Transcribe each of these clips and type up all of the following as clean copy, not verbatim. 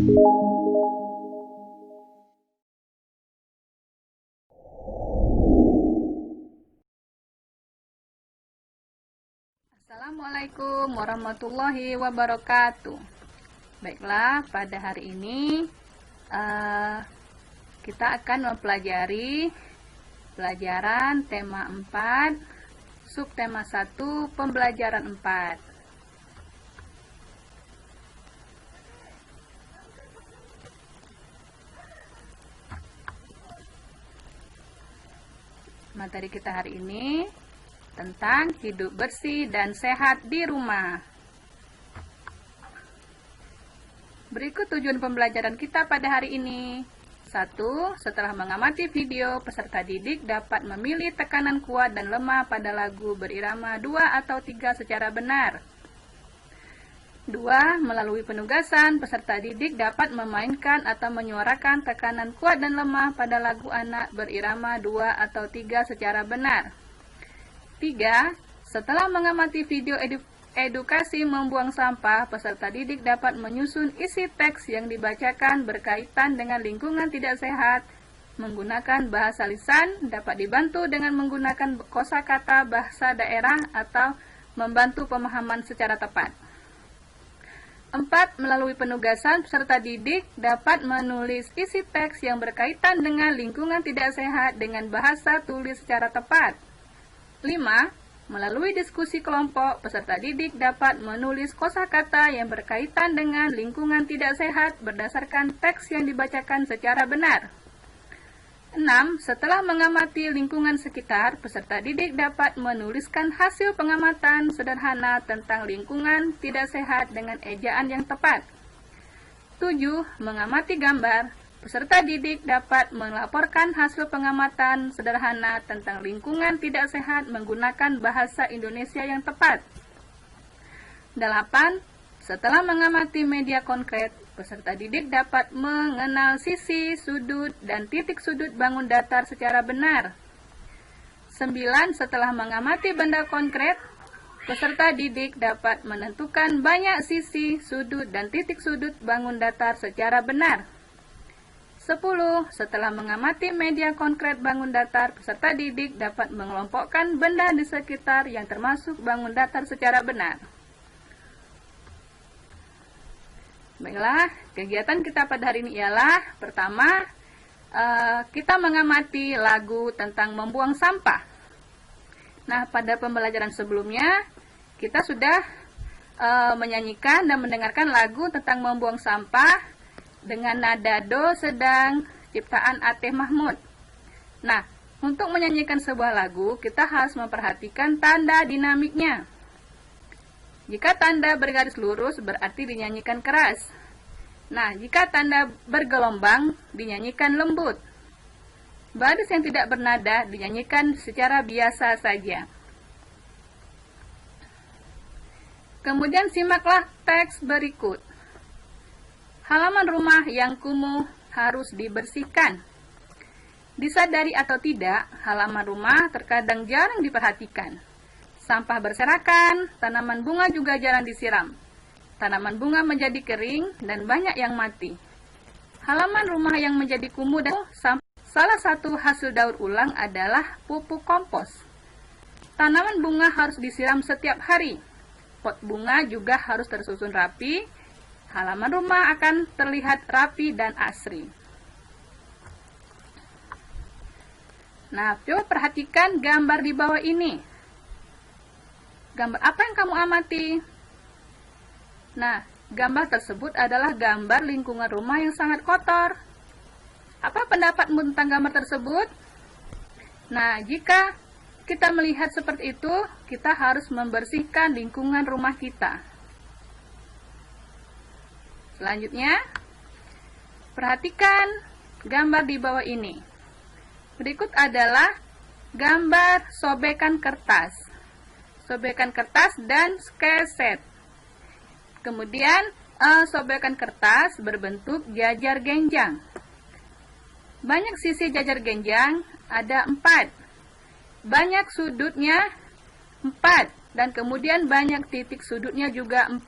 Assalamualaikum warahmatullahi wabarakatuh. Baiklah, pada hari ini kita akan mempelajari pelajaran tema 4, subtema 1, pembelajaran 4. Materi kita hari ini tentang hidup bersih dan sehat di rumah. Berikut tujuan pembelajaran kita pada hari ini. 1. Setelah mengamati video, peserta didik dapat memilih tekanan kuat dan lemah pada lagu berirama 2 atau 3 secara benar. 2. Melalui penugasan, peserta didik dapat memainkan atau menyuarakan tekanan kuat dan lemah pada lagu anak berirama 2 atau 3 secara benar. 3. Setelah mengamati video edukasi membuang sampah, peserta didik dapat menyusun isi teks yang dibacakan berkaitan dengan lingkungan tidak sehat, menggunakan bahasa lisan, dapat dibantu dengan menggunakan kosakata bahasa daerah atau membantu pemahaman secara tepat. 4. Melalui penugasan, peserta didik dapat menulis isi teks yang berkaitan dengan lingkungan tidak sehat dengan bahasa tulis secara tepat. 5. Melalui diskusi kelompok, peserta didik dapat menulis kosakata yang berkaitan dengan lingkungan tidak sehat berdasarkan teks yang dibacakan secara benar. 6. Setelah mengamati lingkungan sekitar, peserta didik dapat menuliskan hasil pengamatan sederhana tentang lingkungan tidak sehat dengan ejaan yang tepat. 7. Mengamati gambar, peserta didik dapat melaporkan hasil pengamatan sederhana tentang lingkungan tidak sehat menggunakan bahasa Indonesia yang tepat. 8. Setelah mengamati media konkret, peserta didik dapat mengenal sisi, sudut, dan titik sudut bangun datar secara benar. 9. Setelah mengamati benda konkret, peserta didik dapat menentukan banyak sisi, sudut, dan titik sudut bangun datar secara benar. 10. Setelah mengamati media konkret bangun datar, peserta didik dapat mengelompokkan benda di sekitar yang termasuk bangun datar secara benar. Baiklah, kegiatan kita pada hari ini ialah pertama, kita mengamati lagu tentang membuang sampah. Nah, pada pembelajaran sebelumnya, kita sudah menyanyikan dan mendengarkan lagu tentang membuang sampah dengan nada do sedang ciptaan Ateh Mahmud. Nah, untuk menyanyikan sebuah lagu, kita harus memperhatikan tanda dinamiknya. Jika tanda bergaris lurus, berarti dinyanyikan keras. Nah, jika tanda bergelombang, dinyanyikan lembut. Baris yang tidak bernada dinyanyikan secara biasa saja. Kemudian simaklah teks berikut. Halaman rumah yang kumuh harus dibersihkan. Disadari atau tidak, halaman rumah terkadang jarang diperhatikan. Sampah berserakan, tanaman bunga juga jarang disiram. Tanaman bunga menjadi kering dan banyak yang mati. Halaman rumah yang menjadi kumuh dan salah satu hasil daur ulang adalah pupuk kompos. Tanaman bunga harus disiram setiap hari. Pot bunga juga harus tersusun rapi. Halaman rumah akan terlihat rapi dan asri. Nah, coba perhatikan gambar di bawah ini. Gambar apa yang kamu amati? Nah, gambar tersebut adalah gambar lingkungan rumah yang sangat kotor. Apa pendapatmu tentang gambar tersebut? Nah, jika kita melihat seperti itu, kita harus membersihkan lingkungan rumah kita. Selanjutnya, perhatikan gambar di bawah ini. Berikut adalah gambar sobekan kertas. Sobekan kertas dan skeset. Kemudian sobekan kertas berbentuk jajar genjang. Banyak sisi jajar genjang, ada 4. Banyak sudutnya 4. Dan kemudian banyak titik sudutnya juga 4.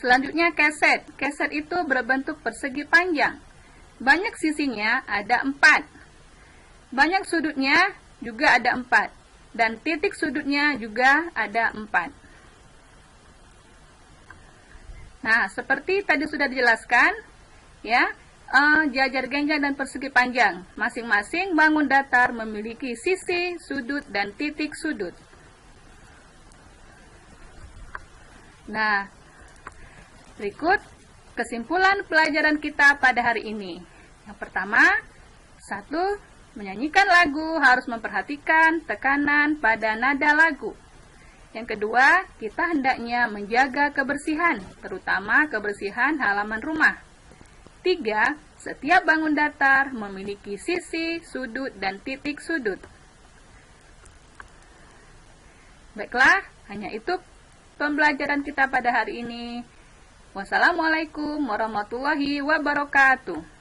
Selanjutnya keset. Keset itu berbentuk persegi panjang. Banyak sisinya, ada 4. Banyak sudutnya juga ada 4. Dan titik sudutnya juga ada 4. Nah, seperti tadi sudah dijelaskan, ya, jajar genjang dan persegi panjang. Masing-masing bangun datar memiliki sisi, sudut, dan titik sudut. Nah, berikut kesimpulan pelajaran kita pada hari ini. Yang pertama, 1. Menyanyikan lagu harus memperhatikan tekanan pada nada lagu. Yang kedua, kita hendaknya menjaga kebersihan, terutama kebersihan halaman rumah. 3. Setiap bangun datar memiliki sisi, sudut, dan titik sudut. Baiklah, hanya itu pembelajaran kita pada hari ini. Wassalamualaikum warahmatullahi wabarakatuh.